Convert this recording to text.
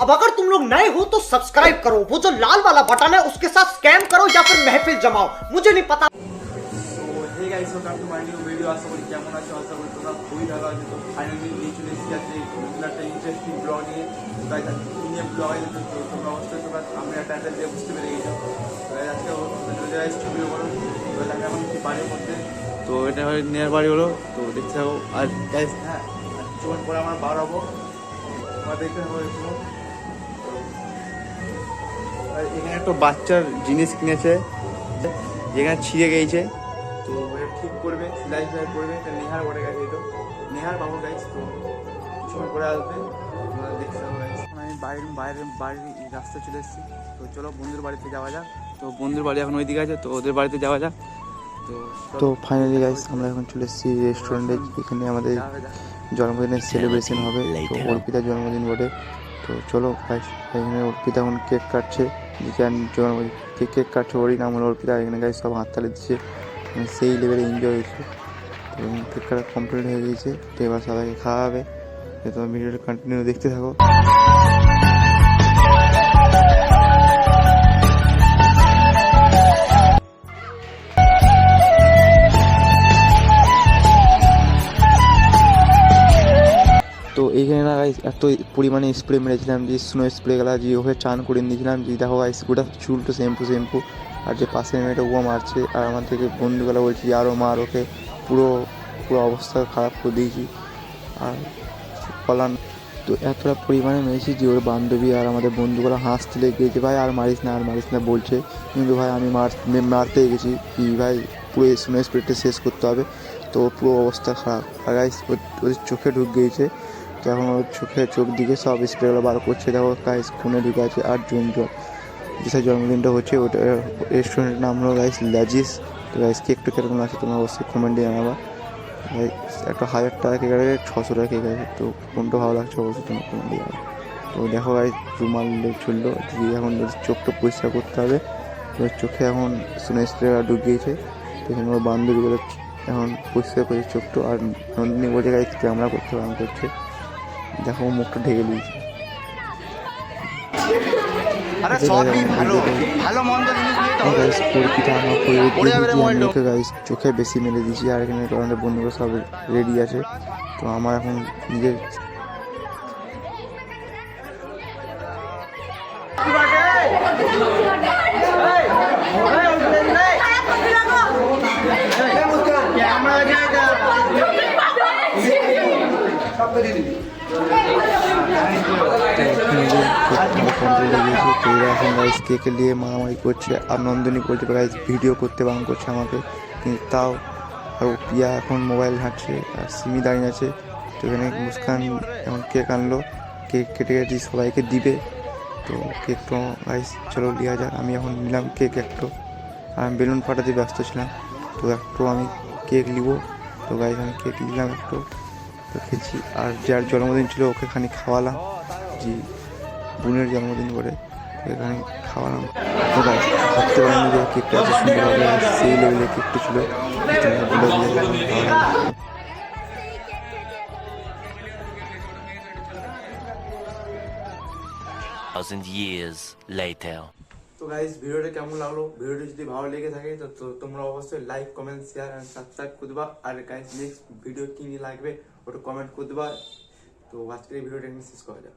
अब अगर तुम लोग नए हो तो सब्सक्राइब करो, वो जो लाल वाला बटन है उसके साथ स्कैम करो या फिर महफिल जमाओ, मुझे नहीं पता। Hey guys, welcome to my new video. আশা করি কেমন আছো, আশা করি তোমরা খুবই ভালো আছো। তো ফাইনালি এই চলে এসেছি আজকে একটা ইন্টারেস্টিং ব্লগ নিয়ে। গাইস আজকে নিয়ে ব্লগ আছে, তো তোমরা অবশ্যই তোমরা আমরা টাইটেল দিয়ে বুঝতে পেরে গেছো। তো আজকে চলে যাই স্টুডিও করো। তো আমি এখন কি বাড়ির মধ্যে, তো এটা হয় নেয়ার বাড়ি হলো। তো দেখতে থাকো। আর গাইস হ্যাঁ, আর কিছুক্ষণ পরে আমরা বার হবো, তোমরা দেখতে থাকো একটু। আর এখানে একটা বাচ্চার জিনিস কিনেছে যেখানে ছিঁড়ে গিয়েছে, তো এটা ঠিক করবে, সেলাই সেলাই করবে। এটা নেহার বটে গেছে, এই তো নেহার বাবু গাইজ। তো সময় করে আসবে, তোমরা দেখতে পাবো গাইজ। আমি বাড়ির রাস্তা চলে এসেছি। তো চলো বন্ধুর বাড়িতে যাওয়া যাক। তো বন্ধুর বাড়ি এখন ওইদিকে আছে, তো ওদের বাড়িতে যাওয়া যাক। তো ফাইনালি গাইজ আমরা এখন চলে এসেছি রেস্টুরেন্টে, এখানে আমাদের জন্মদিনের সেলিব্রেশন হবে। তো অর্পিতার জন্মদিন বটে। তো চলো গাইজ, এখানে অর্পিতা এখন কেক কাটছে, জন্মদিন কেক কাটছে, ওরই নাম হলো অর্পিতা। এখানে গাইজ সব হাততালি দিচ্ছে, সেই লেভেলে এনজয় হয়েছে। তো কেক কাটা কমপ্লিট হয়ে গিয়েছে, তো এবার সবাইকে খাওয়া হবে। তোমার ভিডিওটা কন্টিনিউ দেখতে থাকো। তো এইখানে না গাইস এত পরিমাণে স্প্রে মেরেছিলাম যে স্নো স্প্রে গেলা, যে ওকে চান করে দিয়েছিলাম। যে দেখো গাইস গোটা চুলটা শ্যাম্পু। আর যে পাশের মেয়েটা ও মারছে, আর আমার থেকে বন্ধুগুলো বলছি যে আরও মার ওকে, পুরো অবস্থা খারাপ করে দিয়েছি। আর বলার, তো এতটা পরিমাণে মেরেছি যে ওর বান্ধবী আর আমাদের বন্ধুগুলো হাসতে লেগেছে, ভাই আর মারিস না বলছে। কিন্তু ভাই আমি মারতে গেছি কি ভাই, পুরো স্নো স্প্রেটা শেষ করতে হবে। তো পুরো অবস্থা খারাপ। আর গাইস ওদের চোখে ঢুক গিয়েছে, তো এখন ওর চোখ দিকে সব স্প্রেগুলো বার করছে। দেখো গাইস খুনে ঢুকে আছে। আর যেসব জন্মদিনটা হচ্ছে ওটা রেস্টুরেন্টের নাম হলো গাইস ল্যাজিস। তো গাইস কেকটা কীরকম আছে তোমরা অবশ্যই কমেন্টে জানাবা। ভাই একটা 1000 টাকা কেক আছে, 600 টাকা কেক আছে, তো কোনটা ভালো লাগছে অবশ্যই তোমরা কমেন্টে জানাবা। তো দেখো গাইস রুমাল চললো, দিয়ে এখন চোখটা পরিষ্কার করতে হবে। ওর চোখে এখন স্নো স্প্রে ঢুকিয়েছে। তো এখানে ওর বান্ধবীগুলো এখন পরিষ্কার করেছে চোখটা। আর নন্দিনী বলছে গাইস ক্যামেরা করতে বারণ করছে, দেখো মুখটা ঢেকে দিয়েছে। চোখে বেশি মেরে দিয়েছি। আর এখানে আমাদের বন্ধুরা সব রেডি আছে। তো আমার এখন নিজের কেকে নিয়ে মারামারি করছে। আর নন্দিনী বলছে গাইস ভিডিও করতে বারণ করছে আমাকে, কিন্তু তাও প্রিয়া এখন মোবাইল ঘাঁটছে। আর সিমি দাঁড়িয়ে আছে। তো এখানে মুস্কান এখন কেক আনলো, কেক কেটে সবাইকে দিবে। তো কেকটা গাইস চলো লিয়া যাক। আমি এখন নিলাম কেক একটু, আর আমি বেলুন ফাটাতে ব্যস্ত ছিলাম। তো একটু আমি কেক নিব। তো গাইস আমি কেক নিলাম একটু, তো খেয়েছি। আর যার জন্মদিন ছিল ওকে খানি খাওয়ালাম, যে বোনের জন্মদিন করে এখানে খাওয়ালাম। তো গাইস ভাবতে পারিনি যে কেকটা এত সুন্দর হবে, সেই লেভেলে কেকটা ছিল। তো গাইস ভিডিওটা কেমন লাগলো, ভিডিওটা যদি ভালো লেগে থাকে তো তোমরা অবশ্যই like comment share and subscribe করে দেবা। আর গাইস নেক্সট ভিডিও কি নিয়ে লাগবে ওটা কমেন্ট করে দেবা। তো আজকের এই ভিডিওটা এখানে শেষ করা যাক।